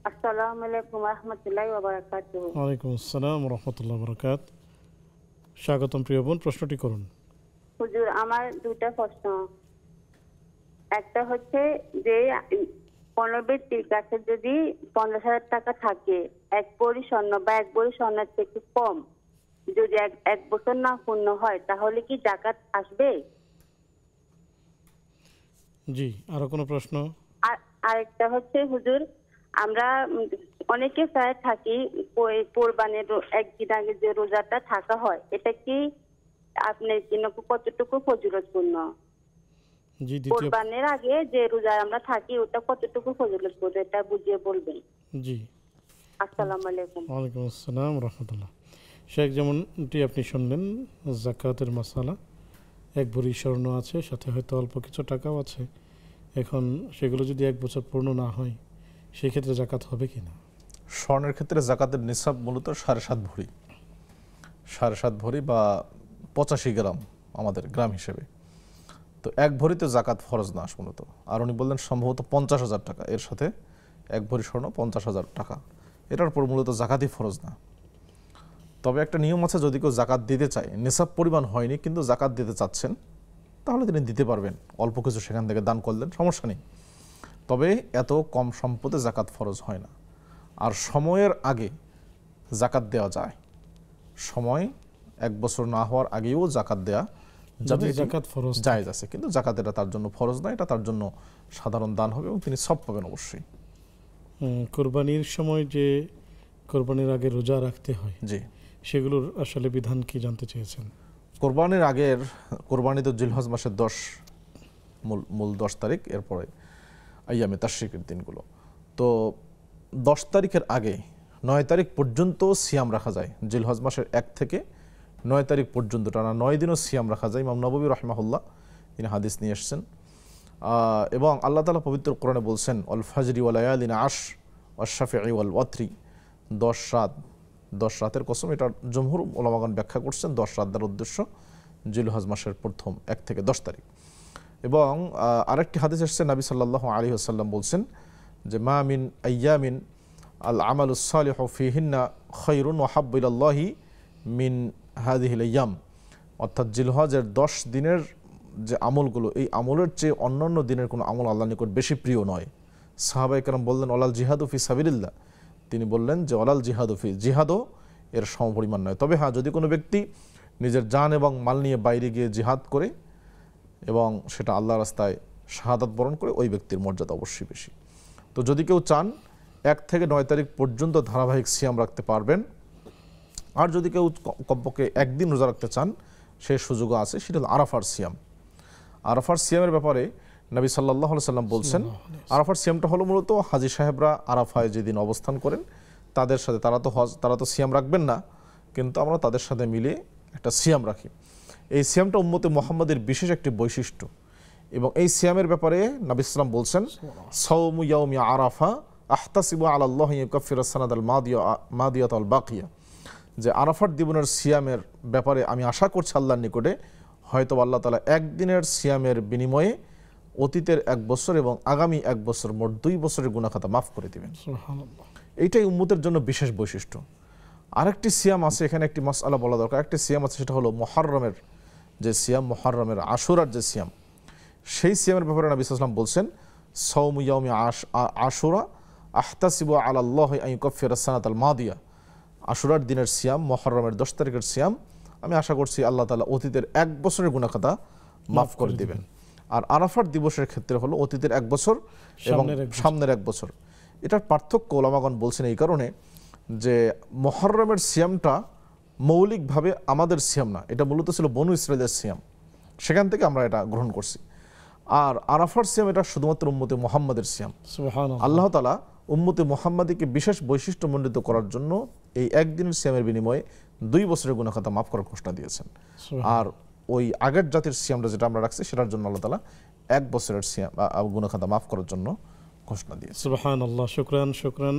আসসালামু আলাইকুম রহমতুল্লাহি ওয়া বারাকাতুহু। ওয়ালাইকুম আসসালাম রহমতুল্লাহ বরকাত। স্বাগতম প্রিয় বোন, প্রশ্নটি করুন। হুজুর, আমার দুইটা প্রশ্ন। একটা হচ্ছে যে কোনো ব্যক্তির কাছে যদি 50,000 টাকা থাকে, এক ভরি স্বর্ণ বা এক ভরি স্বর্ণের থেকে কম, যদি এক বছর না পূর্ণ হয়, তাহলে কি জাকাত আসবে? জি, আরো কোনো প্রশ্ন? আর আরেকটা হচ্ছে হুজুর, আমরা অনেকে প্রায় থাকি কোরবানির একদিন আগে যে রোজাটা থাকা হয়, এটা কি আপনার জন্য কতটুকু ফজিলতপূর্ণ? জি, দ্বিতীয়। কোরবানির আগে যে রোজা আমরা থাকি ওটা কতটুকু ফজিলতপূর্ণ, এটা বুঝিয়ে বলবেন। জি, আসসালামু আলাইকুম। ওয়ালাইকুম আসসালাম রহমতুল্লাহ। শেখ, যেমনটি আপনি শুনলেন, জাকাতের মাসালা, এক ভরি স্বর্ণ আছে, সাথে হয়তো অল্প কিছু টাকাও আছে। এখন সেগুলো যদি এক বছর পূর্ণ না হয়, সেই ক্ষেত্রে জাকাত হবে কিনা? স্বর্ণের ক্ষেত্রে জাকাতের নিসাব মূলত 7.5 ভরি, 7.5 ভরি বা 85 গ্রাম আমাদের গ্রাম হিসেবে। তো এক ভরিতে জাকাত ফরজ না মূলত। আর উনি বললেন সম্ভবত 50,000 টাকা, এর সাথে এক ভরি স্বর্ণ 50,000 টাকা, এটার উপর মূলত জাকাতই ফরজ না। তবে একটা নিয়ম আছে, যদি কেউ জাকাত দিতে চায়, নিসাব পরিমাণ হয়নি কিন্তু জাকাত দিতে চাচ্ছেন, তাহলে তিনি দিতে পারবেন, অল্প কিছু সেখান থেকে দান করলেন, সমস্যা নেই। তবে এত কম সম্পদে জাকাত ফরজ হয় না। আর সময়ের আগে জাকাত দেওয়া যায়, সময় এক বছর না হওয়ার আগেও জাকাত দেয়া যাবে, জাকাত ফরজ জায়েজ আছে। কিন্তু জাকাত এটা তার জন্য ফরজ না, এটা তার জন্য সাধারণ দান হবে এবং তিনি সব পাবেন অবশ্যই। কোরবানির সময় যে কোরবানির আগে রোজা রাখতে হয়, জি, সেগুলোর আসলে বিধান কি জানতে চেয়েছেন? কোরবানির আগের, কোরবানি তো জিলহজ মাসের 10 মূল 10 তারিখ, এরপরে আইয়ামে তাশরিকের দিনগুলো। তো 10 তারিখের আগে 9 তারিখ পর্যন্ত সিয়াম রাখা যায়। জিলহজ মাসের 1 থেকে 9 তারিখ পর্যন্ত টানা 9 দিনও সিয়াম রাখা যায়। ইমাম নববী রাহিমাহুল্লাহ তিনি হাদিস নিয়ে এসেছেন। এবং আল্লাহ তাআলা পবিত্র কোরআনে বলছেন, অল ফাজরি ওয়া লায়ালিন আশর ওয়াশ শাফিঈ ওয়াল ওয়াতরি, 10 রাতের কসম। এটা জমহুর উলামাগণ ব্যাখ্যা করছেন 10 রাত দ্বারা উদ্দেশ্য জিলহজ মাসের প্রথম 1 থেকে 10 তারিখ। এবং আরেকটি হাদিস এসেছে, নবী সাল্লাল্লাহু আলাইহি ওয়াসাল্লাম বলছেন যে মা মিন আইয়ামিন আল আমালুস সালিহু ফিহিন্না খায়রুন ওয়া হাব্বু ইলাল্লাহি মিন হাযিহিল আইয়াম। অর্থাৎ জিলহজের 10 দিনের যে আমলগুলো, এই আমলের চেয়ে অন্যান্য দিনের কোনো আমল আল্লাহর নিকট বেশি প্রিয় নয়। সাহাবায়ে কেরাম বললেন, ওয়ালাল জিহাদু ফি সাবিলিল্লাহ, তিনি বললেন যে ওয়ালাল জিহাদু ফি, জিহাদও এর সমপরিমাণ নয়। তবে হ্যাঁ, যদি কোনো ব্যক্তি নিজের জান এবং মাল নিয়ে বাইরে গিয়ে জিহাদ করে এবং সেটা আল্লাহর রাস্তায় শাহাদাত বরণ করে, ওই ব্যক্তির মর্যাদা অবশ্যই বেশি। তো যদি কেউ চান 1 থেকে 9 তারিখ পর্যন্ত ধারাবাহিক সিয়াম রাখতে পারবেন। আর যদি কেউ কমপক্ষে একদিন রোজা রাখতে চান, সে সুযোগও আছে, সেটা হলো আরাফার সিয়াম। আরাফার সিয়ামের ব্যাপারে নবী সাল্লাল্লাহু আলাইহি সাল্লাম বলছেন, আরাফার সিয়ামটা হলো মূলত হাজী সাহেবরা আরাফায় যেদিন অবস্থান করেন তাদের সাথে, তারা তো সিয়াম রাখবেন না, কিন্তু আমরা তাদের সাথে মিলে একটা সিয়াম রাখি। এই সিয়ামটা উম্মতে মুহাম্মাদের বিশেষ একটি বৈশিষ্ট্য। এবং এই সিয়ামের ব্যাপারে নবী সাল্লাল্লাহু বলছেন, সাওমু ইয়াউমি আরাফা আহতাসিবু আলাল্লাহি ইউকাফিরু সানাদাল মাদিয়াতাল বাকিয়া, যে আরাফার দিবনের সিয়ামের ব্যাপারে আমি আশা করছি আল্লাহর নিকটে, হয়তো আল্লাহ তাআলা একদিনের সিয়ামের বিনিময়ে অতীতের 1 বছর এবং আগামী 1 বছর, মোট 2 বছরের গুনাহ খাতা মাফ করে দিবেন। সুবহানাল্লাহ। এইটাই উম্মতের জন্য বিশেষ বৈশিষ্ট্য। আরেকটি সিয়াম আছে, এখানে একটি মাসআলা বলা দরকার। একটি সিয়াম আছে, সেটা হলো মুহররমের যে সিয়াম, মুহররমের আশুরার যে সিয়াম, সেই সিয়ামের ব্যাপারে নবী সাল্লাল্লাহু আলাইহি ওয়াসাল্লাম বলছেন, সাওমু ইয়াউমি আশুরা আহতাসিবু আলাল্লাহি আন ইউকাফিরা সানাতাল মাদিয়া, আশুরার দিনের সিয়াম, মুহররমের 10 তারিখের সিয়াম, আমি আশা করছি আল্লাহ তাআলা অতীতের 1 বছরের গুনাহ খাতা মাফ করে দিবেন। আর আরাফার দিবসের ক্ষেত্রে হলো অতীতের 1 বছর এবং সামনের 1 বছর। এটার পার্থক্য ওলামাগণ বলছেন এই কারণে যে মুহররমের সিয়ামটা মৌলিকভাবে আমাদের সিয়াম না, এটা মূলত ছিল বনু ইসরাইলের সিয়াম, সেখান থেকে আমরা এটা গ্রহণ করছি। আর আরাফার সিয়াম এটা শুধুমাত্র উম্মতে মুহাম্মাদের সিয়াম। সুবহানাল্লাহ। আল্লাহ তাআলা উম্মতে মুহাম্মাদীকে বিশেষ বৈশিষ্ট্যমণ্ডিত করার জন্য এই একদিনের সিয়ামের বিনিময়ে 2 বছরের গুনাহ খাতা মাফ করার ঘোষণা দিয়েছেন। আর ওই আগের জাতির সিয়ামটা যেটা আমরা রাখছি, সেটার জন্য আল্লাহ তাআলা 1 বছরের সিয়াম গুনাহ খাতা মাফ করার জন্য ঘোষণা দিয়েছেন। সুবহানাল্লাহ। শুকরান।